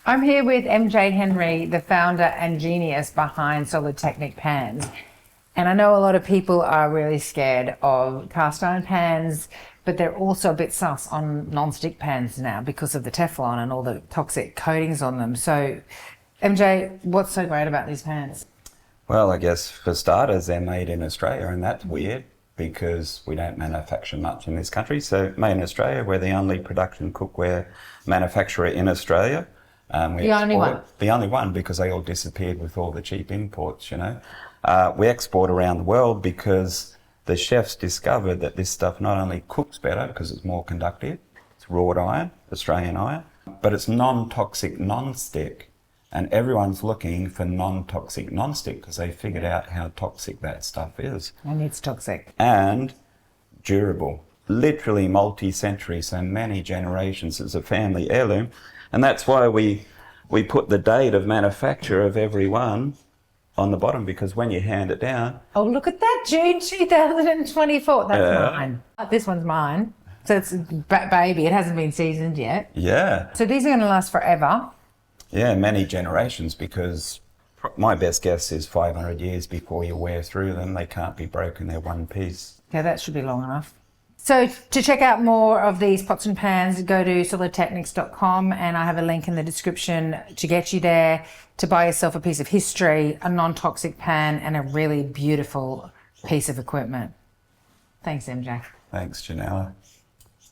I'm here with MJ Henry, the founder and genius behind Solid Teknics Pans. And I know a lot of people are really scared of cast iron pans, but they're also a bit sus on non-stick pans now because of the Teflon and all the toxic coatings on them. So, MJ, what's so great about these pans? Well, I guess for starters, they're made in Australia, and that's weird because we don't manufacture much in this country. So, made in Australia, we're the only production cookware manufacturer in Australia. The only one? The only one, because they all disappeared with all the cheap imports, you know. We export around the world because the chefs discovered that this stuff not only cooks better because it's more conductive, it's wrought iron, Australian iron, but it's non-toxic non-stick. And everyone's looking for non-toxic non-stick because they figured out how toxic that stuff is. And it's toxic. And durable. Literally multi-century, so many generations. It's a family heirloom. And that's why we put the date of manufacture of every one on the bottom, because when you hand it down... Oh, look at that, June 2024. That's mine. This one's mine. So it's baby. It hasn't been seasoned yet. Yeah. So these are going to last forever. Yeah, many generations, because my best guess is 500 years before you wear through them. They can't be broken. They're one piece. Yeah, that should be long enough. So to check out more of these pots and pans, go to solidteknics.com, and I have a link in the description to get you there to buy yourself a piece of history, a non-toxic pan, and a really beautiful piece of equipment. Thanks, MJ. Thanks, Janella.